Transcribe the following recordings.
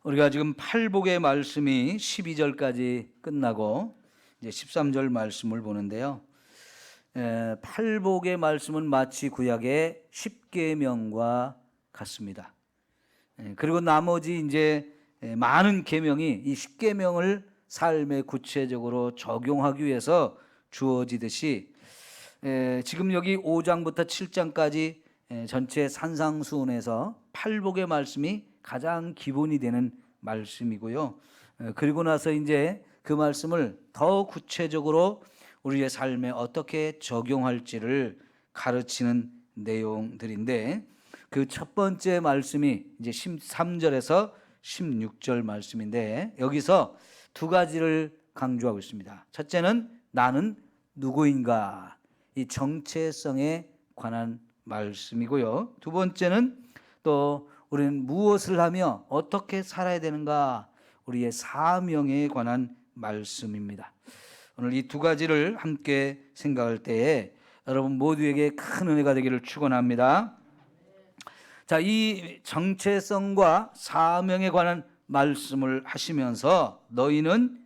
우리가 지금 팔복의 말씀이 12절까지 끝나고 이제 13절 말씀을 보는데요. 팔복의 말씀은 마치 구약의 십계명과 같습니다. 그리고 나머지 이제 많은 계명이 이 십계명을 삶에 구체적으로 적용하기 위해서 주어지듯이 지금 여기 5장부터 7장까지 전체 산상수훈에서 팔복의 말씀이 가장 기본이 되는 말씀이고요. 그리고 나서 이제 그 말씀을 더 구체적으로 우리의 삶에 어떻게 적용할지를 가르치는 내용들인데, 그 첫 번째 말씀이 이제 13절에서 16절 말씀인데, 여기서 두 가지를 강조하고 있습니다. 첫째는 나는 누구인가, 이 정체성에 관한 말씀이고요. 두 번째는 또 우리는 무엇을 하며 어떻게 살아야 되는가, 우리의 사명에 관한 말씀입니다. 오늘 이 두 가지를 함께 생각할 때에 여러분 모두에게 큰 은혜가 되기를 축원합니다. 자, 이 정체성과 사명에 관한 말씀을 하시면서 너희는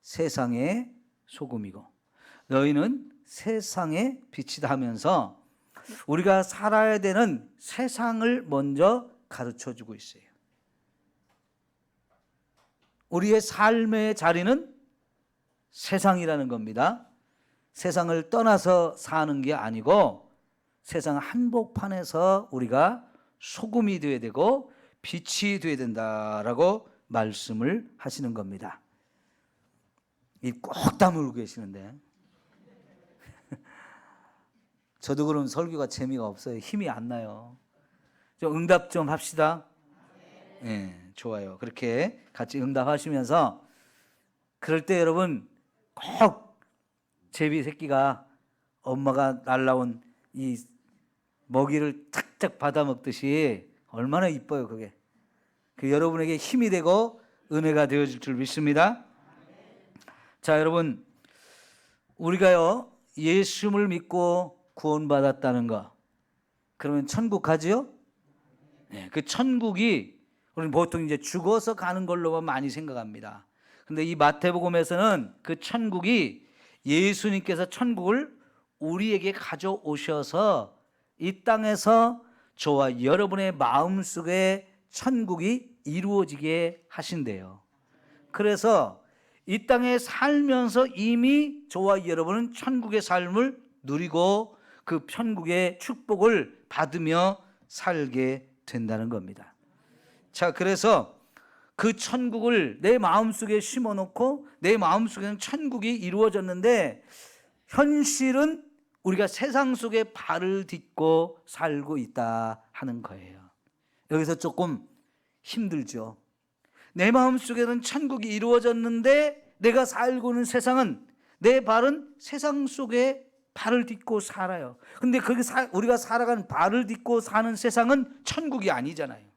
세상의 소금이고 너희는 세상의 빛이다 하면서 우리가 살아야 되는 세상을 먼저 가르쳐주고 있어요. 우리의 삶의 자리는 세상이라는 겁니다. 세상을 떠나서 사는 게 아니고 세상 한복판에서 우리가 소금이 되어야 되고 빛이 되어야 된다라고 말씀을 하시는 겁니다. 입 꼭 다물고 계시는데 저도 그럼 설교가 재미가 없어요. 힘이 안 나요. 좀 응답 좀 합시다. 네, 좋아요. 그렇게 같이 응답하시면서 그럴 때 여러분 꼭 제비 새끼가 엄마가 날라온 이 먹이를 착착 받아 먹듯이 얼마나 이뻐요. 그게 그 여러분에게 힘이 되고 은혜가 되어질 줄 믿습니다. 자, 여러분 우리가요 예수를 믿고 구원받았다는 거, 그러면 천국 가지요? 네, 그 천국이 우리는 보통 이제 죽어서 가는 걸로만 많이 생각합니다. 근데 이 마태복음에서는 그 천국이 예수님께서 천국을 우리에게 가져오셔서 이 땅에서 저와 여러분의 마음속에 천국이 이루어지게 하신대요. 그래서 이 땅에 살면서 이미 저와 여러분은 천국의 삶을 누리고 그 천국의 축복을 받으며 살게 된다는 겁니다. 자, 그래서 그 천국을 내 마음속에 심어놓고 내 마음속에는 천국이 이루어졌는데 현실은 우리가 세상 속에 발을 딛고 살고 있다 하는 거예요. 여기서 조금 힘들죠. 내 마음속에는 천국이 이루어졌는데 내가 살고 있는 세상은, 내 발은 세상 속에 발을 딛고 살아요. 근데 거기 우리가 살아가는 발을 딛고 사는 세상은 천국이 아니잖아요.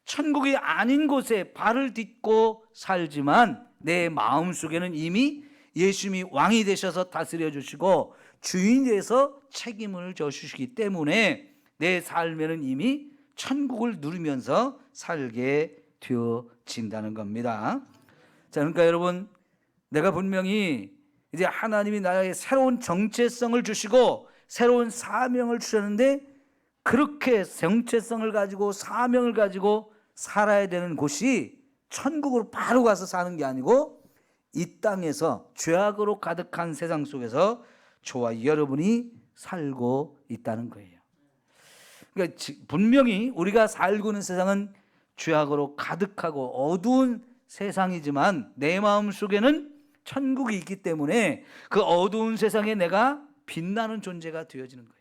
천국이 아닌 곳에 발을 딛고 살지만 내 마음속에는 이미 예수님이 왕이 되셔서 다스려 주시고 주인이 돼서 책임을 져주시기 때문에 내 삶에는 이미 천국을 누리면서 살게 되어진다는 겁니다. 자, 그러니까 여러분 내가 분명히 이제 하나님이 나에게 새로운 정체성을 주시고 새로운 사명을 주셨는데 그렇게 정체성을 가지고 사명을 가지고 살아야 되는 곳이 천국으로 바로 가서 사는 게 아니고 이 땅에서 죄악으로 가득한 세상 속에서 저와 여러분이 살고 있다는 거예요. 그러니까 분명히 우리가 살고 있는 세상은 죄악으로 가득하고 어두운 세상이지만 내 마음 속에는 천국이 있기 때문에 그 어두운 세상에 내가 빛나는 존재가 되어지는 거예요.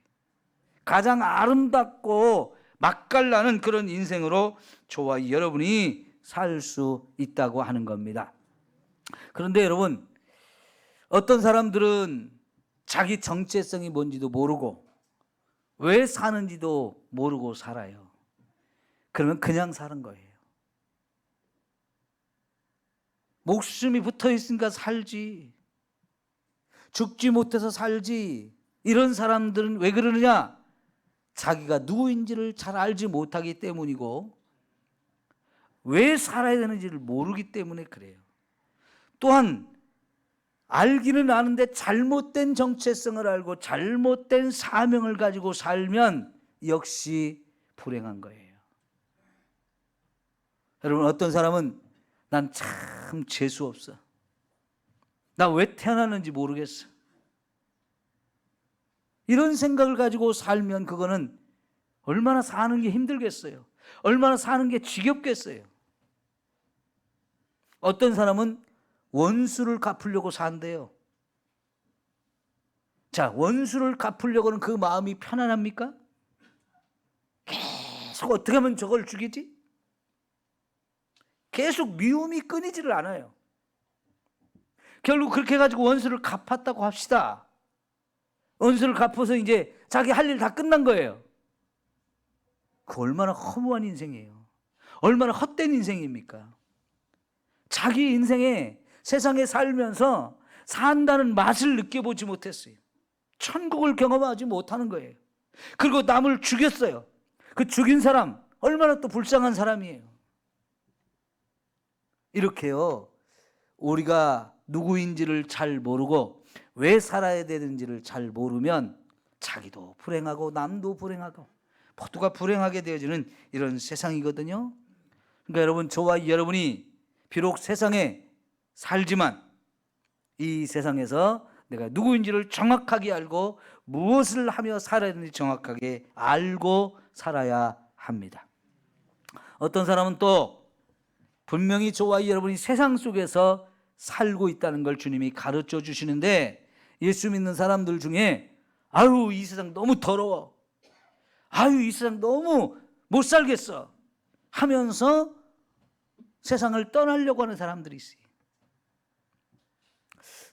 가장 아름답고 맛깔나는 그런 인생으로 저와 여러분이 살 수 있다고 하는 겁니다. 그런데 여러분, 어떤 사람들은 자기 정체성이 뭔지도 모르고 왜 사는지도 모르고 살아요. 그러면 그냥 사는 거예요. 목숨이 붙어 있으니까 살지, 죽지 못해서 살지. 이런 사람들은 왜 그러느냐? 자기가 누구인지를 잘 알지 못하기 때문이고 왜 살아야 되는지를 모르기 때문에 그래요. 또한 알기는 아는데 잘못된 정체성을 알고 잘못된 사명을 가지고 살면 역시 불행한 거예요. 여러분, 어떤 사람은 난 참 재수 없어. 나 왜 태어났는지 모르겠어. 이런 생각을 가지고 살면 그거는 얼마나 사는 게 힘들겠어요. 얼마나 사는 게 지겹겠어요. 어떤 사람은 원수를 갚으려고 산대요. 자, 원수를 갚으려고는 그 마음이 편안합니까? 계속 어떻게 하면 저걸 죽이지? 계속 미움이 끊이지를 않아요. 결국 그렇게 해가지고 원수를 갚았다고 합시다. 원수를 갚아서 이제 자기 할 일 다 끝난 거예요. 그 얼마나 허무한 인생이에요. 얼마나 헛된 인생입니까? 자기 인생에 세상에 살면서 산다는 맛을 느껴보지 못했어요. 천국을 경험하지 못하는 거예요. 그리고 남을 죽였어요. 그 죽인 사람 얼마나 또 불쌍한 사람이에요. 이렇게요, 우리가 누구인지를 잘 모르고 왜 살아야 되는지를 잘 모르면 자기도 불행하고 남도 불행하고 모두가 불행하게 되어지는 이런 세상이거든요. 그러니까 여러분, 저와 여러분이 비록 세상에 살지만 이 세상에서 내가 누구인지를 정확하게 알고 무엇을 하며 살아야 되는지 정확하게 알고 살아야 합니다. 어떤 사람은 또 분명히 저와 여러분이 세상 속에서 살고 있다는 걸 주님이 가르쳐 주시는데, 예수 믿는 사람들 중에 아유 이 세상 너무 더러워, 아유 이 세상 너무 못 살겠어 하면서 세상을 떠나려고 하는 사람들이 있어요.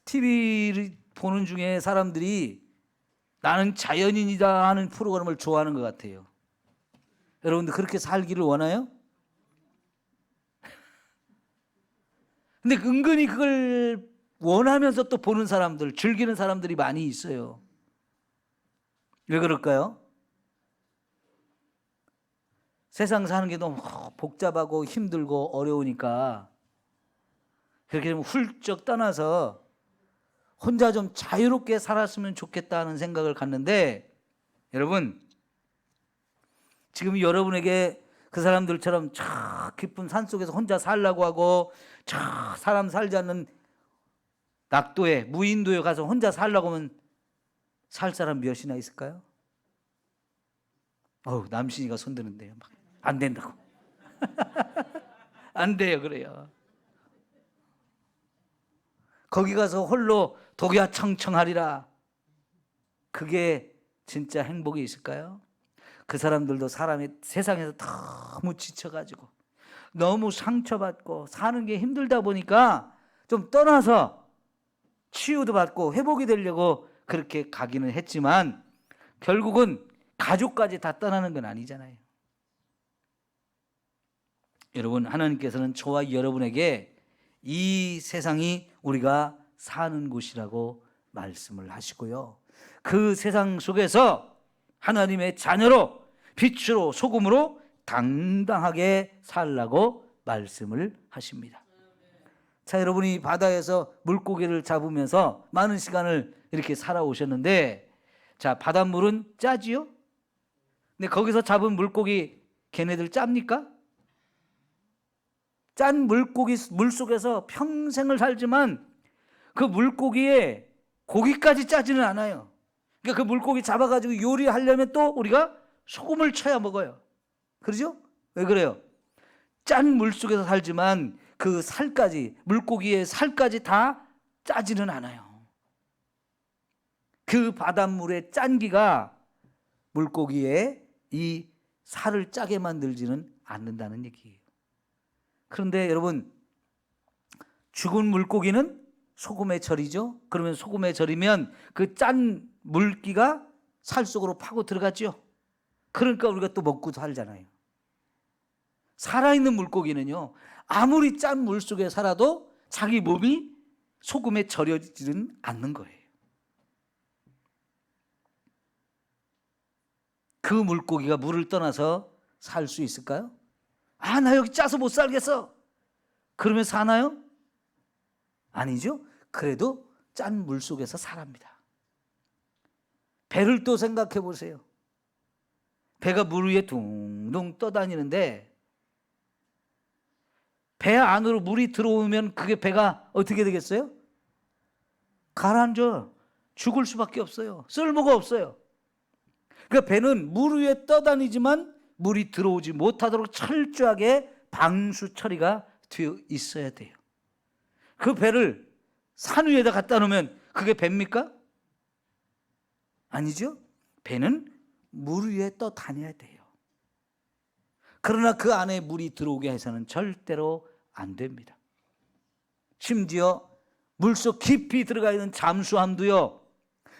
TV를 보는 중에 사람들이 나는 자연인이다 하는 프로그램을 좋아하는 것 같아요. 여러분들 그렇게 살기를 원해요? 근데 은근히 그걸 원하면서 또 보는 사람들, 즐기는 사람들이 많이 있어요. 왜 그럴까요? 세상 사는 게 너무 복잡하고 힘들고 어려우니까 그렇게 좀 훌쩍 떠나서 혼자 좀 자유롭게 살았으면 좋겠다는 생각을 갖는데, 여러분 지금 여러분에게 그 사람들처럼 저 깊은 산속에서 혼자 살라고 하고 저 사람 살지 않는 낙도에 무인도에 가서 혼자 살라고 하면 살 사람 몇이나 있을까요? 남신이가 손드는데요. 막 안 된다고. 안 돼요. 그래요. 거기 가서 홀로 독야청청하리라. 그게 진짜 행복이 있을까요? 그 사람들도 사람이 세상에서 너무 지쳐가지고 너무 상처받고 사는 게 힘들다 보니까 좀 떠나서 치유도 받고 회복이 되려고 그렇게 가기는 했지만 결국은 가족까지 다 떠나는 건 아니잖아요. 여러분, 하나님께서는 저와 여러분에게 이 세상이 우리가 사는 곳이라고 말씀을 하시고요, 그 세상 속에서 하나님의 자녀로 빛으로 소금으로 당당하게 살라고 말씀을 하십니다. 자, 여러분이 바다에서 물고기를 잡으면서 많은 시간을 이렇게 살아오셨는데, 자, 바닷물은 짜지요? 근데 거기서 잡은 물고기 걔네들 짭니까? 짠 물고기 물속에서 평생을 살지만 그 물고기에 고기까지 짜지는 않아요. 그러니까 그 물고기 잡아가지고 요리하려면 또 우리가 소금을 쳐야 먹어요. 그러죠? 왜 그래요? 짠 물속에서 살지만 그 살까지, 물고기의 살까지 다 짜지는 않아요. 그 바닷물의 짠기가 물고기의 이 살을 짜게 만들지는 않는다는 얘기예요. 그런데 여러분, 죽은 물고기는 소금에 절이죠. 그러면 소금에 절이면 그 짠 물기가 살 속으로 파고 들어갔죠. 그러니까 우리가 또 먹고 살잖아요. 살아있는 물고기는요, 아무리 짠 물 속에 살아도 자기 몸이 소금에 절여지는 않는 거예요. 그 물고기가 물을 떠나서 살 수 있을까요? 아, 나 여기 짜서 못 살겠어. 그러면 사나요? 아니죠. 그래도 짠 물 속에서 살합니다. 배를 또 생각해 보세요. 배가 물 위에 둥둥 떠다니는데 배 안으로 물이 들어오면 그게 배가 어떻게 되겠어요? 가라앉아. 죽을 수밖에 없어요. 쓸모가 없어요. 그러니까 배는 물 위에 떠다니지만 물이 들어오지 못하도록 철저하게 방수 처리가 되어 있어야 돼요. 그 배를 산 위에다 갖다 놓으면 그게 배입니까? 아니죠. 배는 물 위에 떠다녀야 돼요. 그러나 그 안에 물이 들어오게 해서는 절대로 안 됩니다. 심지어 물속 깊이 들어가 있는 잠수함도요,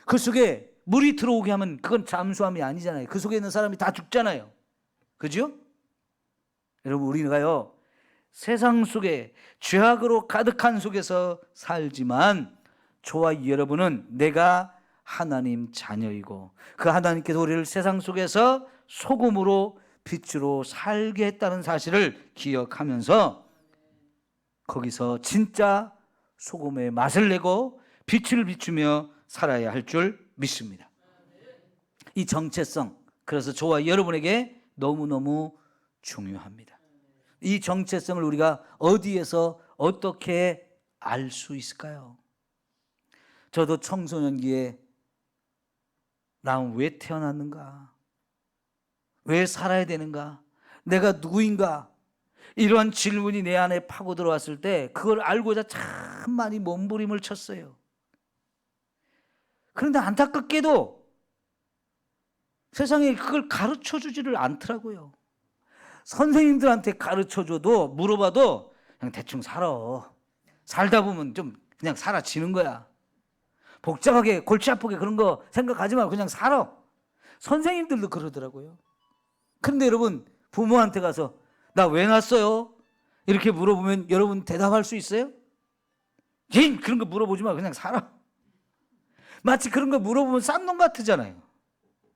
그 속에 물이 들어오게 하면 그건 잠수함이 아니잖아요. 그 속에 있는 사람이 다 죽잖아요. 그죠? 여러분, 우리가요 세상 속에 죄악으로 가득한 속에서 살지만 저와 여러분은 내가 하나님 자녀이고 그 하나님께서 우리를 세상 속에서 소금으로 빛으로 살게 했다는 사실을 기억하면서 거기서 진짜 소금의 맛을 내고 빛을 비추며 살아야 할 줄 믿습니다. 이 정체성, 그래서 저와 여러분에게 너무너무 중요합니다. 이 정체성을 우리가 어디에서 어떻게 알 수 있을까요? 저도 청소년기에 난 왜 태어났는가? 왜 살아야 되는가? 내가 누구인가? 이러한 질문이 내 안에 파고 들어왔을 때 그걸 알고자 참 많이 몸부림을 쳤어요. 그런데 안타깝게도 세상에 그걸 가르쳐주지를 않더라고요. 선생님들한테 가르쳐줘도 물어봐도 그냥 대충 살아. 살다 보면 좀 그냥 살아지는 거야. 복잡하게 골치 아프게 그런 거 생각하지 말고 그냥 살아. 선생님들도 그러더라고요. 그런데 여러분, 부모한테 가서 나 왜 낳았어요? 이렇게 물어보면 여러분 대답할 수 있어요? 그런 거 물어보지 마. 그냥 살아. 마치 그런 거 물어보면 싼 놈 같으잖아요.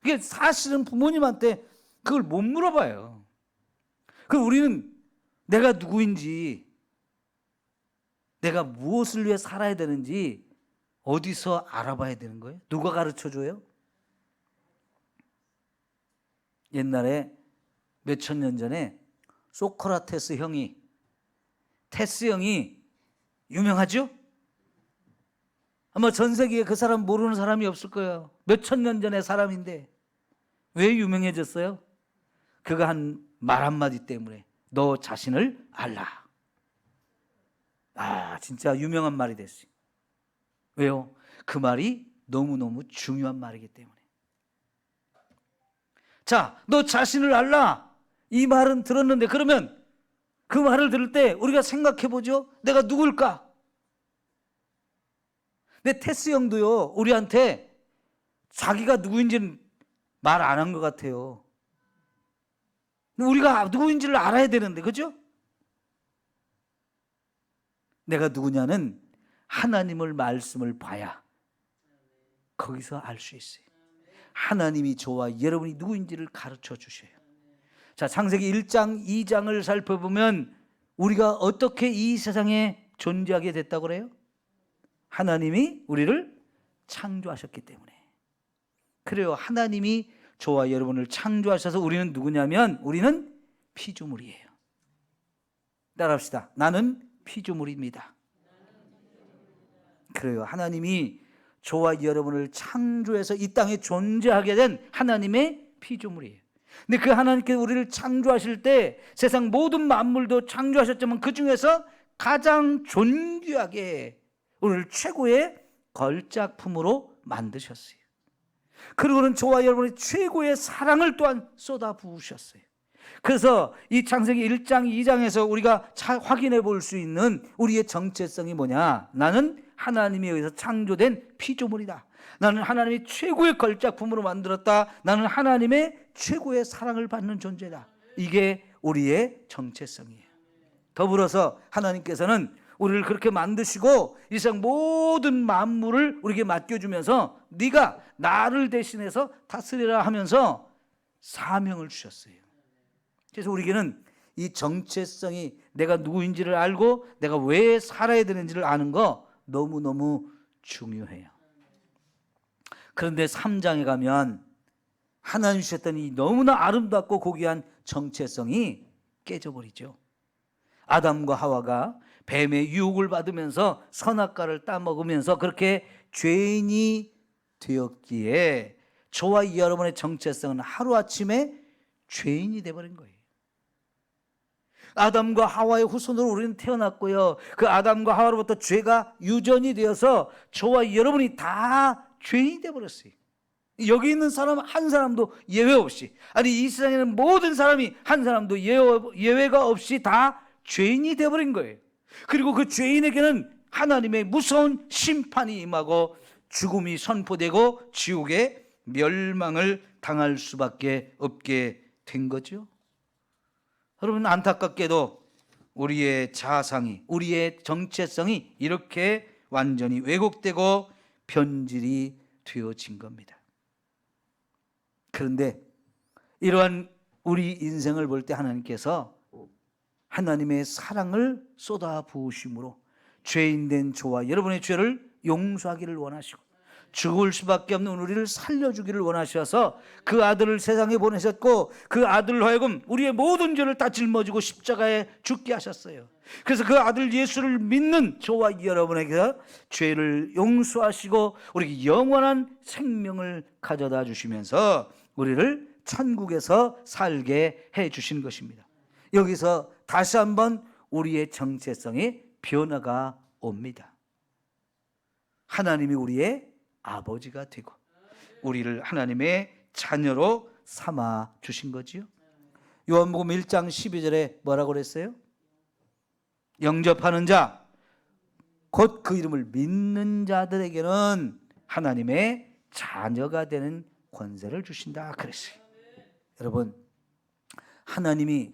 그게 사실은 부모님한테 그걸 못 물어봐요. 그럼 우리는 내가 누구인지, 내가 무엇을 위해 살아야 되는지 어디서 알아봐야 되는 거예요? 누가 가르쳐줘요? 옛날에 몇천 년 전에 소크라테스 형이, 테스 형이 유명하죠? 아마 전 세계에 그 사람 모르는 사람이 없을 거예요. 몇천 년 전의 사람인데 왜 유명해졌어요? 그가 한 말 한마디 때문에 너 자신을 알라. 아, 진짜 유명한 말이 됐어요. 왜요? 그 말이 너무너무 중요한 말이기 때문에. 자, 너 자신을 알라. 이 말은 들었는데 그러면 그 말을 들을 때 우리가 생각해 보죠. 내가 누굴까? 근데 테스 형도요, 우리한테 자기가 누구인지는 말 안 한 것 같아요. 우리가 누구인지를 알아야 되는데, 그죠? 내가 누구냐는 하나님을 말씀을 봐야 거기서 알 수 있어요. 하나님이 저와 여러분이 누구인지를 가르쳐 주셔요. 자, 창세기 1장, 2장을 살펴보면 우리가 어떻게 이 세상에 존재하게 됐다고 그래요? 하나님이 우리를 창조하셨기 때문에. 그래요. 하나님이 저와 여러분을 창조하셔서 우리는 누구냐면 우리는 피조물이에요. 따라합시다. 나는 피조물입니다. 그래요. 하나님이 저와 여러분을 창조해서 이 땅에 존재하게 된 하나님의 피조물이에요. 근데 그 하나님께서 우리를 창조하실 때 세상 모든 만물도 창조하셨지만 그 중에서 가장 존귀하게 우리를 최고의 걸작품으로 만드셨어요. 그리고는 저와 여러분의 최고의 사랑을 또한 쏟아 부으셨어요. 그래서 이 창세기 1장, 2장에서 우리가 확인해 볼 수 있는 우리의 정체성이 뭐냐? 나는 하나님에 의해서 창조된 피조물이다. 나는 하나님이 최고의 걸작품으로 만들었다. 나는 하나님의 최고의 사랑을 받는 존재다. 이게 우리의 정체성이에요. 더불어서 하나님께서는 우리를 그렇게 만드시고 이 세상 모든 만물을 우리에게 맡겨주면서 네가 나를 대신해서 다스리라 하면서 사명을 주셨어요. 그래서 우리에게는 이 정체성이 내가 누구인지를 알고 내가 왜 살아야 되는지를 아는 거 너무너무 중요해요. 그런데 3장에 가면 하나님 주셨던 이 너무나 아름답고 고귀한 정체성이 깨져버리죠. 아담과 하와가 뱀의 유혹을 받으면서 선악과를 따먹으면서 그렇게 죄인이 되었기에 저와 여러분의 정체성은 하루아침에 죄인이 되어버린 거예요. 아담과 하와의 후손으로 우리는 태어났고요, 그 아담과 하와로부터 죄가 유전이 되어서 저와 여러분이 다 죄인이 되어버렸어요. 여기 있는 사람 한 사람도 예외 없이, 아니 이 세상에는 모든 사람이 한 사람도 예외가 없이 다 죄인이 되어버린 거예요. 그리고 그 죄인에게는 하나님의 무서운 심판이 임하고 죽음이 선포되고 지옥의 멸망을 당할 수밖에 없게 된 거죠. 여러분, 안타깝게도 우리의 자아상이, 우리의 정체성이 이렇게 완전히 왜곡되고 변질이 되어진 겁니다. 그런데 이러한 우리 인생을 볼 때 하나님께서 하나님의 사랑을 쏟아 부으심으로 죄인된 저와 여러분의 죄를 용서하기를 원하시고 죽을 수밖에 없는 우리를 살려주기를 원하셔서 그 아들을 세상에 보내셨고 그 아들로 하여금 우리의 모든 죄를 다 짊어지고 십자가에 죽게 하셨어요. 그래서 그 아들 예수를 믿는 저와 여러분에게 죄를 용서하시고 우리에게 영원한 생명을 가져다 주시면서 우리를 천국에서 살게 해 주신 것입니다. 여기서 다시 한번 우리의 정체성의 변화가 옵니다. 하나님이 우리의 아버지가 되고 우리를 하나님의 자녀로 삼아 주신 거지요. 요한복음 1장 12절에 뭐라고 그랬어요? 영접하는 자 곧 그 이름을 믿는 자들에게는 하나님의 자녀가 되는 권세를 주신다 그랬어요. 여러분, 하나님이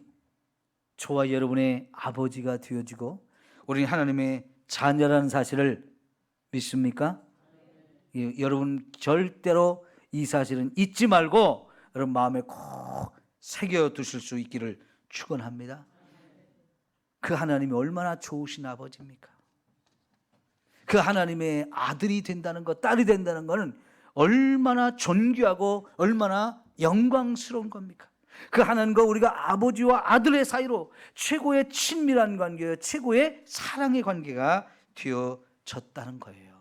저와 여러분의 아버지가 되어지고 우리는 하나님의 자녀라는 사실을 믿습니까? 여러분 절대로 이 사실은 잊지 말고 여러분 마음에 꼭 새겨두실 수 있기를 축원합니다. 그 하나님이 얼마나 좋으신 아버지입니까? 그 하나님의 아들이 된다는 것, 딸이 된다는 것은 얼마나 존귀하고 얼마나 영광스러운 겁니까? 그 하나님과 우리가 아버지와 아들의 사이로 최고의 친밀한 관계요, 최고의 사랑의 관계가 되어졌다는 거예요.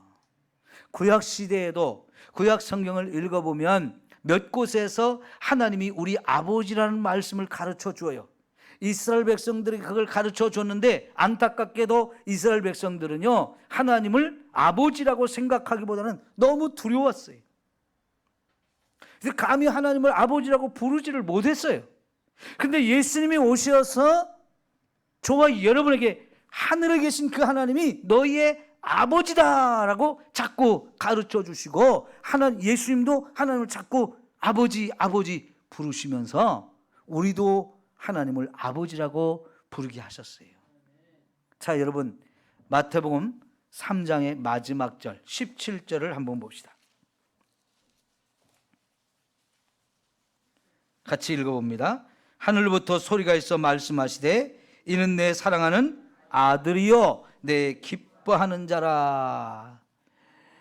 구약 시대에도 구약 성경을 읽어보면 몇 곳에서 하나님이 우리 아버지라는 말씀을 가르쳐 주어요. 이스라엘 백성들이 그걸 가르쳐 줬는데 안타깝게도 이스라엘 백성들은요 하나님을 아버지라고 생각하기보다는 너무 두려웠어요. 그래서 감히 하나님을 아버지라고 부르지를 못했어요. 근데 예수님이 오셔서 저와 여러분에게 하늘에 계신 그 하나님이 너희의 아버지다라고 자꾸 가르쳐 주시고 예수님도 하나님을 자꾸 아버지 아버지 부르시면서 우리도 하나님을 아버지라고 부르게 하셨어요. 자, 여러분 마태복음 3장의 마지막 절 17절을 한번 봅시다. 같이 읽어봅니다. 하늘부터 소리가 있어 말씀하시되 이는 내 사랑하는 아들이요 내 기뻐하는 자라.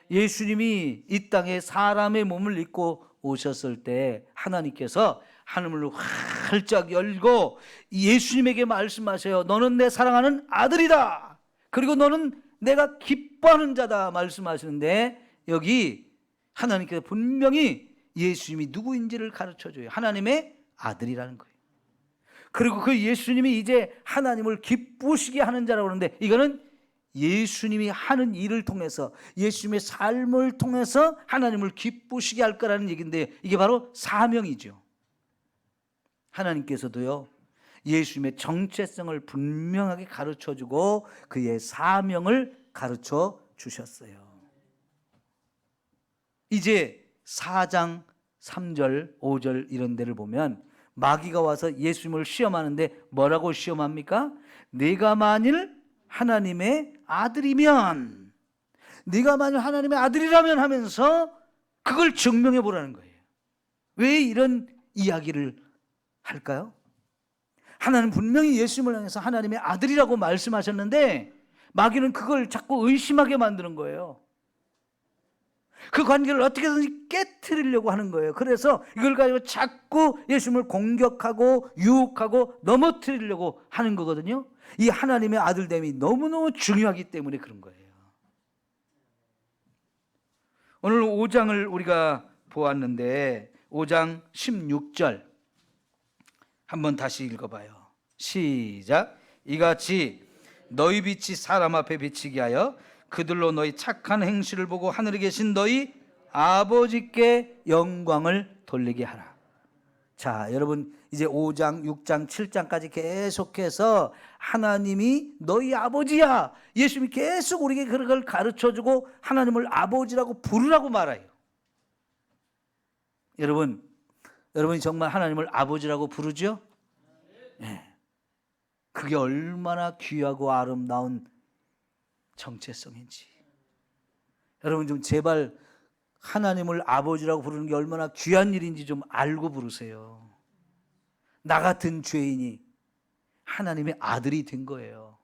예수님이 이 땅에 사람의 몸을 입고 오셨을 때 하나님께서 하늘을 활짝 열고 예수님에게 말씀하세요. 너는 내 사랑하는 아들이다. 그리고 너는 내가 기뻐하는 자다 말씀하시는데 여기 하나님께서 분명히 예수님이 누구인지를 가르쳐줘요. 하나님의 아들이라는 거예요. 그리고 그 예수님이 이제 하나님을 기쁘시게 하는 자라고 하는데 이거는 예수님이 하는 일을 통해서 예수님의 삶을 통해서 하나님을 기쁘시게 할 거라는 얘기인데 이게 바로 사명이죠. 하나님께서도요 예수님의 정체성을 분명하게 가르쳐주고 그의 사명을 가르쳐 주셨어요. 이제 4장 3절 5절 이런 데를 보면 마귀가 와서 예수님을 시험하는데 뭐라고 시험합니까? 네가 만일 하나님의 아들이면, 네가 만일 하나님의 아들이라면 하면서 그걸 증명해 보라는 거예요. 왜 이런 이야기를 할까요? 하나님 분명히 예수님을 향해서 하나님의 아들이라고 말씀하셨는데 마귀는 그걸 자꾸 의심하게 만드는 거예요. 그 관계를 어떻게든지 깨트리려고 하는 거예요. 그래서 이걸 가지고 자꾸 예수님을 공격하고 유혹하고 넘어뜨리려고 하는 거거든요. 이 하나님의 아들됨이 너무너무 중요하기 때문에 그런 거예요. 오늘 5장을 우리가 보았는데 5장 16절 한번 다시 읽어봐요. 시작. 이같이 너희 빛이 사람 앞에 비치게 하여 그들로 너희 착한 행실을 보고 하늘에 계신 너희 아버지께 영광을 돌리게 하라. 자, 여러분 이제 5장, 6장, 7장까지 계속해서 하나님이 너희 아버지야. 예수님이 계속 우리에게 그걸 가르쳐주고 하나님을 아버지라고 부르라고 말해요. 여러분이 정말 하나님을 아버지라고 부르죠? 네. 그게 얼마나 귀하고 아름다운 정체성인지. 여러분 좀 제발 하나님을 아버지라고 부르는 게 얼마나 귀한 일인지 좀 알고 부르세요. 나 같은 죄인이 하나님의 아들이 된 거예요.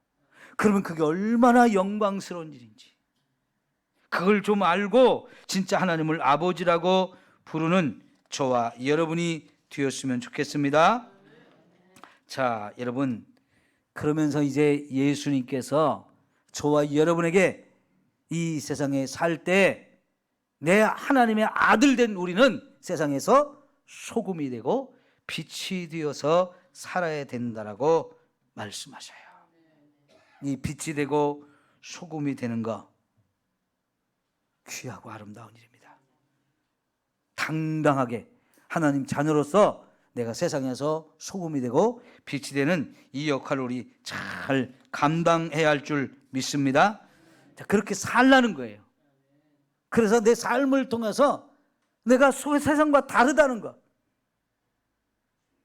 그러면 그게 얼마나 영광스러운 일인지 그걸 좀 알고 진짜 하나님을 아버지라고 부르는 저와 여러분이 되었으면 좋겠습니다. 자, 여러분 그러면서 이제 예수님께서 저와 여러분에게 이 세상에 살 때 내 하나님의 아들 된 우리는 세상에서 소금이 되고 빛이 되어서 살아야 된다라고 말씀하셔요. 이 빛이 되고 소금이 되는 거 귀하고 아름다운 일입니다. 당당하게 하나님 자녀로서 내가 세상에서 소금이 되고 빛이 되는 이 역할을 우리 잘 감당해야 할 줄 믿습니다. 자, 그렇게 살라는 거예요. 그래서 내 삶을 통해서 내가 세상과 다르다는 것,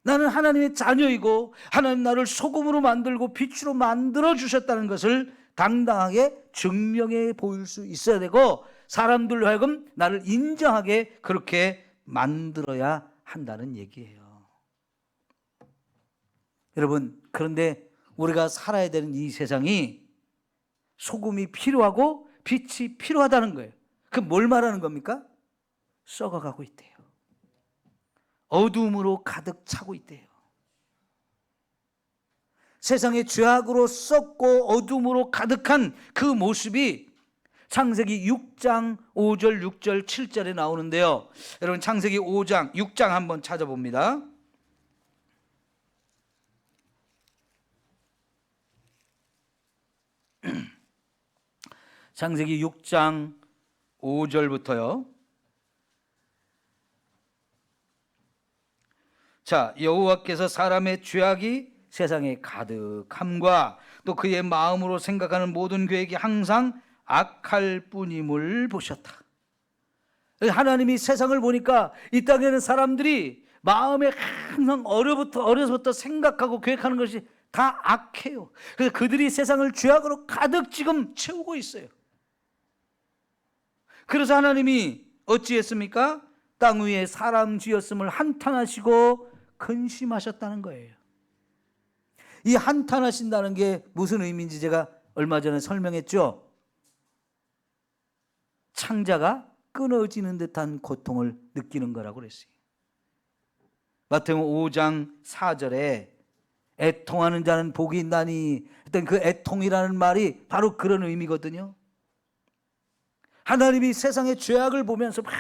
나는 하나님의 자녀이고 하나님 나를 소금으로 만들고 빛으로 만들어 주셨다는 것을 당당하게 증명해 보일 수 있어야 되고 사람들로 하여금 나를 인정하게 그렇게 만들어야 한다는 얘기예요. 여러분, 그런데 우리가 살아야 되는 이 세상이 소금이 필요하고 빛이 필요하다는 거예요. 그럼 뭘 말하는 겁니까? 썩어가고 있대요. 어둠으로 가득 차고 있대요. 세상의 죄악으로 썩고 어둠으로 가득한 그 모습이 창세기 6장 5절, 6절, 7절에 나오는데요. 여러분 창세기 5장, 6장 한번 찾아봅니다. 창세기 6장 5절부터요. 자, 여호와께서 사람의 죄악이 세상에 가득함과 또 그의 마음으로 생각하는 모든 계획이 항상 악할 뿐임을 보셨다. 하나님이 세상을 보니까 이 땅에는 사람들이 마음에 항상 어려서부터 생각하고 계획하는 것이 다 악해요. 그래서 그들이 세상을 죄악으로 가득 지금 채우고 있어요. 그래서 하나님이 어찌했습니까? 땅 위에 사람 지었음을 한탄하시고 근심하셨다는 거예요. 이 한탄하신다는 게 무슨 의미인지 제가 얼마 전에 설명했죠. 창자가 끊어지는 듯한 고통을 느끼는 거라고 그랬어요. 마태복음 5장 4절에 애통하는 자는 복이 있나니 했던 그 애통이라는 말이 바로 그런 의미거든요. 하나님이 세상의 죄악을 보면서 막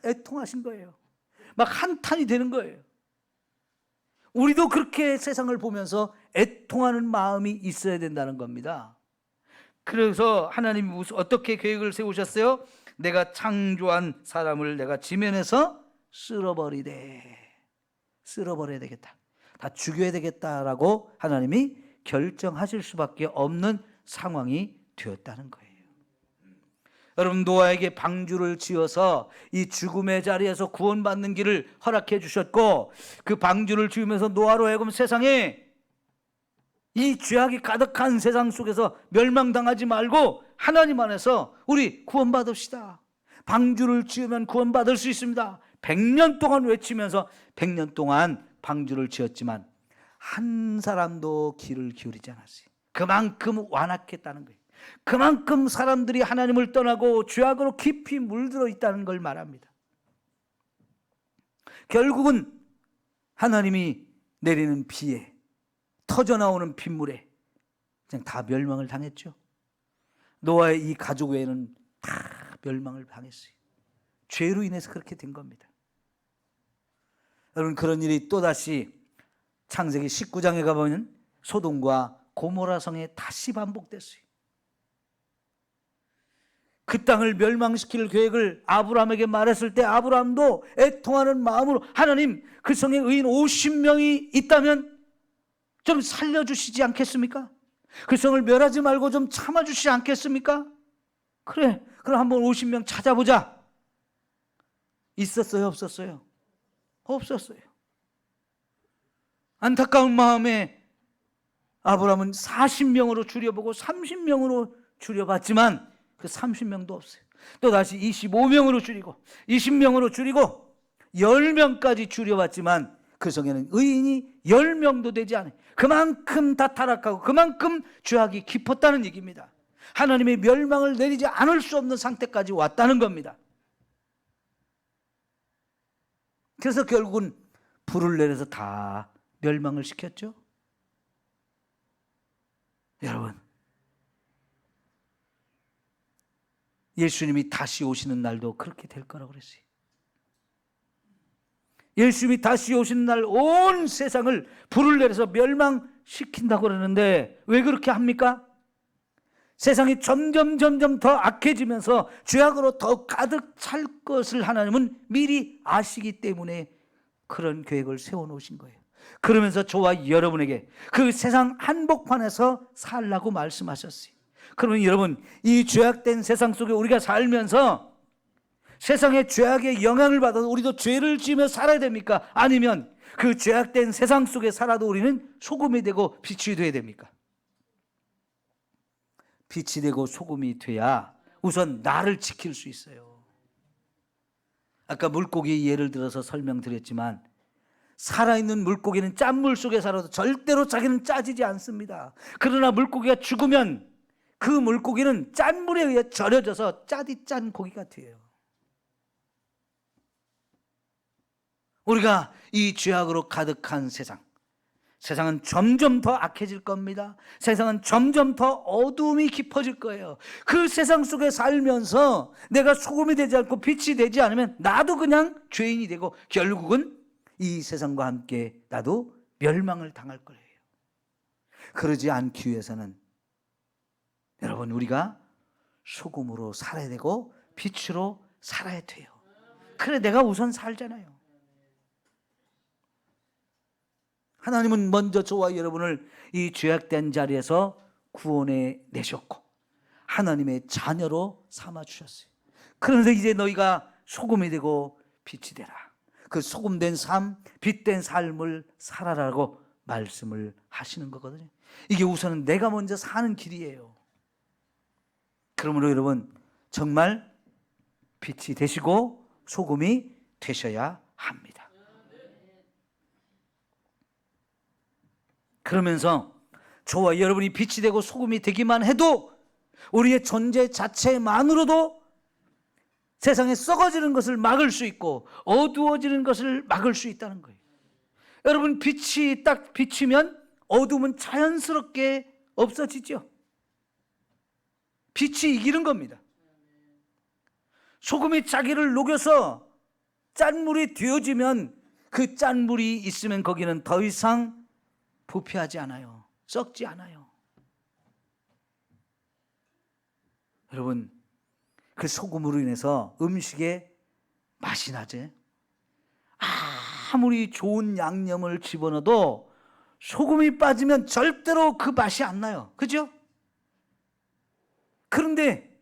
애통하신 거예요. 막 한탄이 되는 거예요. 우리도 그렇게 세상을 보면서 애통하는 마음이 있어야 된다는 겁니다. 그래서 하나님이 어떻게 계획을 세우셨어요? 내가 창조한 사람을 내가 지면에서 쓸어버려야 되겠다. 다 죽여야 되겠다라고 하나님이 결정하실 수밖에 없는 상황이 되었다는 거예요. 여러분, 노아에게 방주를 지어서 이 죽음의 자리에서 구원받는 길을 허락해 주셨고 그 방주를 지으면서 노아로 하여금 세상에 이 죄악이 가득한 세상 속에서 멸망당하지 말고 하나님 안에서 우리 구원받읍시다. 방주를 지으면 구원받을 수 있습니다. 100년 동안 외치면서 100년 동안 방주를 지었지만 한 사람도 귀를 기울이지 않았어요. 그만큼 완악했다는 거예요. 그만큼 사람들이 하나님을 떠나고 죄악으로 깊이 물들어 있다는 걸 말합니다. 결국은 하나님이 내리는 비에, 터져나오는 빗물에 그냥 다 멸망을 당했죠. 노아의 이 가족 외에는 다 멸망을 당했어요. 죄로 인해서 그렇게 된 겁니다. 여러분, 그런 일이 또다시 창세기 19장에 가보면 소돔과 고모라 성에 다시 반복됐어요. 그 땅을 멸망시킬 계획을 아브라함에게 말했을 때 아브라함도 애통하는 마음으로 하나님, 그 성에 의인 50명이 있다면 좀 살려주시지 않겠습니까? 그 성을 멸하지 말고 좀 참아주시지 않겠습니까? 그래, 그럼 한번 50명 찾아보자. 있었어요, 없었어요? 없었어요. 안타까운 마음에 아브라함은 40명으로 줄여보고 30명으로 줄여봤지만 그 30명도 없어요. 또 다시 25명으로 줄이고 20명으로 줄이고 10명까지 줄여봤지만 그 성에는 의인이 10명도 되지 않아요. 그만큼 다 타락하고 그만큼 죄악이 깊었다는 얘기입니다. 하나님의 멸망을 내리지 않을 수 없는 상태까지 왔다는 겁니다. 그래서 결국은 불을 내려서 다 멸망을 시켰죠. 여러분, 예수님이 다시 오시는 날도 그렇게 될 거라고 그랬어요. 예수님이 다시 오시는 날 온 세상을 불을 내려서 멸망시킨다고 그러는데 왜 그렇게 합니까? 세상이 점점 더 악해지면서 죄악으로 더 가득 찰 것을 하나님은 미리 아시기 때문에 그런 계획을 세워놓으신 거예요. 그러면서 저와 여러분에게 그 세상 한복판에서 살라고 말씀하셨어요. 그러면 여러분, 이 죄악된 세상 속에 우리가 살면서 세상의 죄악의 영향을 받아서 우리도 죄를 지으며 살아야 됩니까? 아니면 그 죄악된 세상 속에 살아도 우리는 소금이 되고 빛이 돼야 됩니까? 빛이 되고 소금이 돼야 우선 나를 지킬 수 있어요. 아까 물고기 예를 들어서 설명드렸지만 살아있는 물고기는 짠물 속에 살아도 절대로 자기는 짜지지 않습니다. 그러나 물고기가 죽으면 그 물고기는 짠물에 의해 절여져서 짜디 짠 고기가 돼요. 우리가 이 죄악으로 가득한 세상은 점점 더 악해질 겁니다. 세상은 점점 더 어두움이 깊어질 거예요. 그 세상 속에 살면서 내가 소금이 되지 않고 빛이 되지 않으면 나도 그냥 죄인이 되고 결국은 이 세상과 함께 나도 멸망을 당할 거예요. 그러지 않기 위해서는 여러분, 우리가 소금으로 살아야 되고 빛으로 살아야 돼요. 그래 내가 우선 살잖아요. 하나님은 먼저 저와 여러분을 이 죄악된 자리에서 구원해 내셨고 하나님의 자녀로 삼아주셨어요. 그런데 이제 너희가 소금이 되고 빛이 되라. 그 소금된 삶, 빛된 삶을 살아라고 말씀을 하시는 거거든요. 이게 우선은 내가 먼저 사는 길이에요. 그러므로 여러분, 정말 빛이 되시고 소금이 되셔야 합니다. 그러면서 저와 여러분이 빛이 되고 소금이 되기만 해도 우리의 존재 자체만으로도 세상에 썩어지는 것을 막을 수 있고 어두워지는 것을 막을 수 있다는 거예요. 여러분, 빛이 딱 비치면 어둠은 자연스럽게 없어지죠. 빛이 이기는 겁니다. 소금이 자기를 녹여서 짠물이 되어지면 그 짠물이 있으면 거기는 더 이상 부패하지 않아요. 썩지 않아요. 여러분, 그 소금으로 인해서 음식에 맛이 나지. 아무리 좋은 양념을 집어넣어도 소금이 빠지면 절대로 그 맛이 안 나요. 그죠? 그런데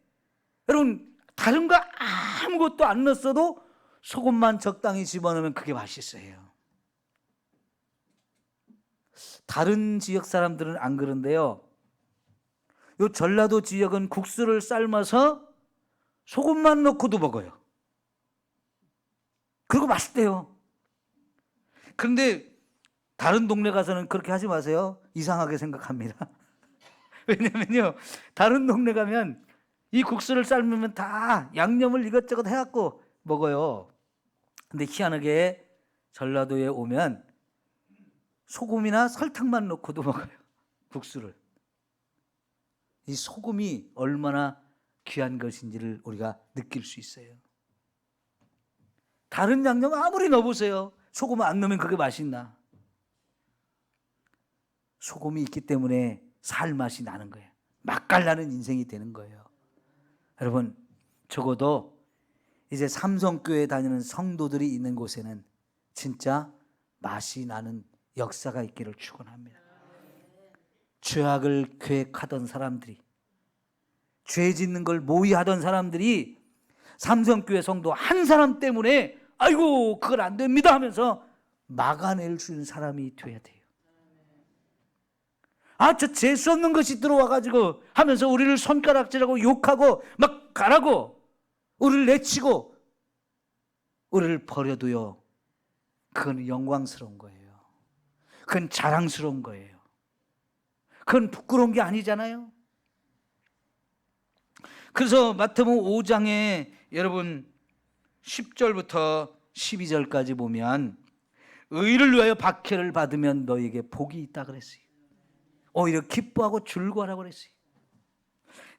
여러분, 다른 거 아무것도 안 넣었어도 소금만 적당히 집어넣으면 그게 맛있어요. 다른 지역 사람들은 안 그런데요. 요 전라도 지역은 국수를 삶아서 소금만 넣고도 먹어요. 그리고 맛있대요. 그런데 다른 동네 가서는 그렇게 하지 마세요. 이상하게 생각합니다. 왜냐면요, 다른 동네 가면 이 국수를 삶으면 다 양념을 이것저것 해갖고 먹어요. 근데 희한하게 전라도에 오면 소금이나 설탕만 넣고도 먹어요, 국수를. 이 소금이 얼마나 귀한 것인지를 우리가 느낄 수 있어요. 다른 양념 아무리 넣어보세요. 소금 안 넣으면 그게 맛있나? 소금이 있기 때문에 살 맛이 나는 거예요. 맛깔나는 인생이 되는 거예요. 여러분, 적어도 이제 삼성교회 다니는 성도들이 있는 곳에는 진짜 맛이 나는 역사가 있기를 축원합니다. 죄악을 계획하던 사람들이, 죄 짓는 걸 모의하던 사람들이 삼성교회 성도 한 사람 때문에 아이고 그걸 안 됩니다 하면서 막아낼 수 있는 사람이 돼야 돼요. 저 재수 없는 것이 들어와가지고 하면서 우리를 손가락질하고 욕하고 막 가라고 우리를 내치고 우리를 버려도요, 그건 영광스러운 거예요. 그건 자랑스러운 거예요. 그건 부끄러운 게 아니잖아요. 그래서 마태복음 5장에 여러분 10절부터 12절까지 보면 의를 위하여 박해를 받으면 너에게 복이 있다 그랬어요. 오히려 기뻐하고 즐거워하라고 그랬어요.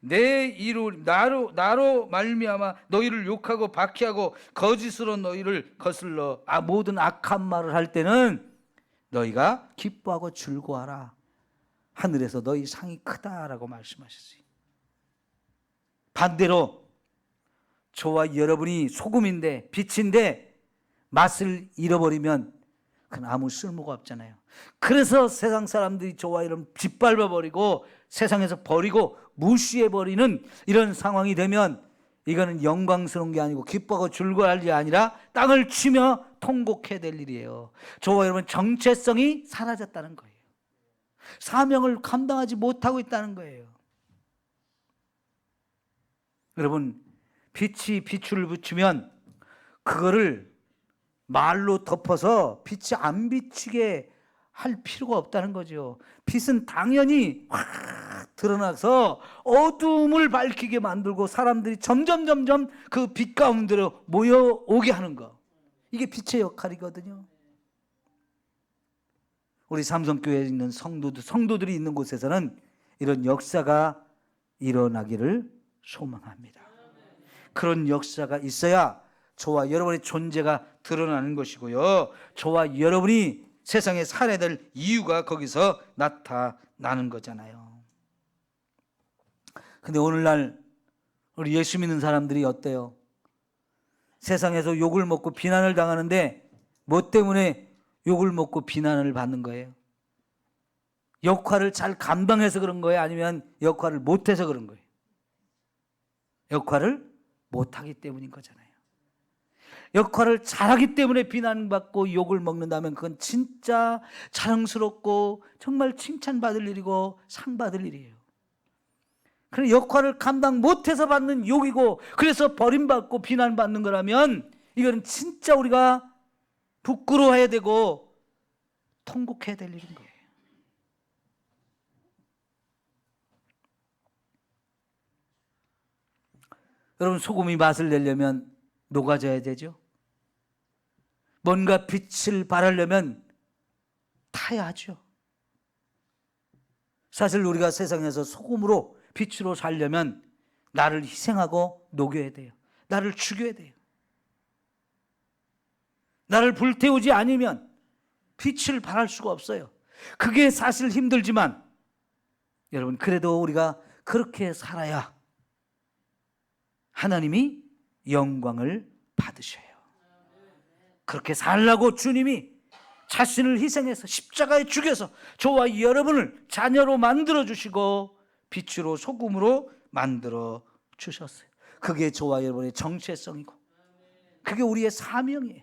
내 이로 나로 말미암아 너희를 욕하고 박해하고 거짓으로 너희를 거슬러 모든 악한 말을 할 때는 너희가 기뻐하고 즐거워하라. 하늘에서 너희 상이 크다라고 말씀하셨어요. 반대로 저와 여러분이 소금인데 빛인데 맛을 잃어버리면 그건 아무 쓸모가 없잖아요. 그래서 세상 사람들이 저와 여러분 짓밟아버리고 세상에서 버리고 무시해버리는 이런 상황이 되면 이거는 영광스러운 게 아니고 기뻐하고 즐거워할 일이 아니라 땅을 치며 통곡해야 될 일이에요. 저와 여러분 정체성이 사라졌다는 거예요. 사명을 감당하지 못하고 있다는 거예요. 여러분, 빛이 비추를 비추면 그거를 말로 덮어서 빛이 안 비치게 할 필요가 없다는 거죠. 빛은 당연히 확 드러나서 어둠을 밝히게 만들고 사람들이 점점 그 빛 가운데로 모여오게 하는 거. 이게 빛의 역할이거든요. 우리 삼성교회에 있는 성도들이 있는 곳에서는 이런 역사가 일어나기를 소망합니다. 그런 역사가 있어야 저와 여러분의 존재가 드러나는 것이고요, 저와 여러분이 세상에 살아야 될 이유가 거기서 나타나는 거잖아요. 근데 오늘날 우리 예수 믿는 사람들이 어때요? 세상에서 욕을 먹고 비난을 당하는데 뭐 때문에 욕을 먹고 비난을 받는 거예요? 역할을 잘 감당해서 그런 거예요? 아니면 역할을 못해서 그런 거예요? 역할을 못하기 때문인 거잖아요. 역할을 잘하기 때문에 비난받고 욕을 먹는다면 그건 진짜 자랑스럽고 정말 칭찬받을 일이고 상 받을 일이에요. 그런데 역할을 감당 못해서 받는 욕이고 그래서 버림받고 비난받는 거라면 이거는 진짜 우리가 부끄러워해야 되고 통곡해야 될 일인 거예요. 여러분, 소금이 맛을 내려면 녹아져야 되죠. 뭔가 빛을 발하려면 타야 하죠. 사실 우리가 세상에서 소금으로 빛으로 살려면 나를 희생하고 녹여야 돼요. 나를 죽여야 돼요. 나를 불태우지 않으면 빛을 발할 수가 없어요. 그게 사실 힘들지만 여러분, 그래도 우리가 그렇게 살아야 하나님이 영광을 받으셔요. 그렇게 살라고 주님이 자신을 희생해서 십자가에 죽여서 저와 여러분을 자녀로 만들어 주시고 빛으로 소금으로 만들어 주셨어요. 그게 저와 여러분의 정체성이고 그게 우리의 사명이에요.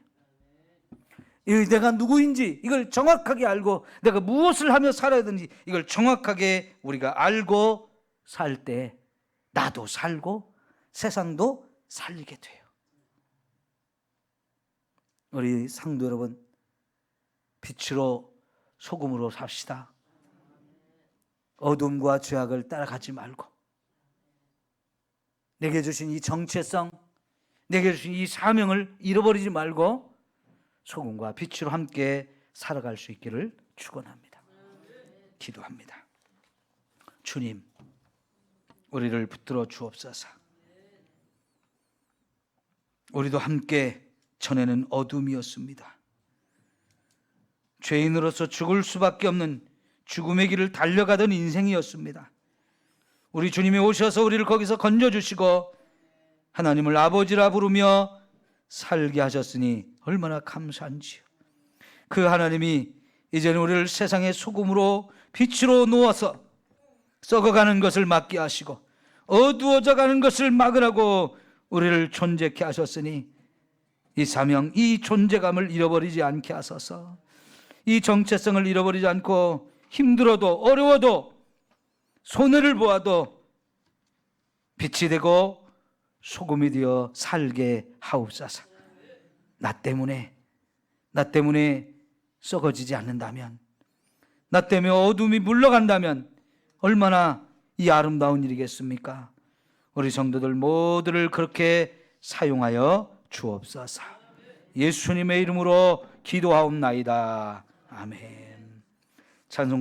내가 누구인지 이걸 정확하게 알고 내가 무엇을 하며 살아야 되는지 이걸 정확하게 우리가 알고 살 때 나도 살고 세상도 살리게 돼요. 우리 상도 여러분, 빛으로 소금으로 삽시다. 어둠과 죄악을 따라가지 말고 내게 주신 이 정체성, 내게 주신 이 사명을 잃어버리지 말고 소금과 빛으로 함께 살아갈 수 있기를 축원합니다. 기도합니다. 주님, 우리를 붙들어 주옵소서. 우리도 함께 전에는 어둠이었습니다. 죄인으로서 죽을 수밖에 없는 죽음의 길을 달려가던 인생이었습니다. 우리 주님이 오셔서 우리를 거기서 건져주시고 하나님을 아버지라 부르며 살게 하셨으니 얼마나 감사한지요. 그 하나님이 이제는 우리를 세상의 소금으로 빛으로 놓아서 썩어가는 것을 막게 하시고 어두워져 가는 것을 막으라고 우리를 존재케 하셨으니 이 사명, 이 존재감을 잃어버리지 않게 하소서. 이 정체성을 잃어버리지 않고 힘들어도 어려워도 손해를 보아도 빛이 되고 소금이 되어 살게 하옵소서. 나 때문에 썩어지지 않는다면, 나 때문에 어둠이 물러간다면 얼마나 이 아름다운 일이겠습니까? 우리 성도들 모두를 그렇게 사용하여 주옵소서. 예수님의 이름으로 기도하옵나이다. 아멘. 찬송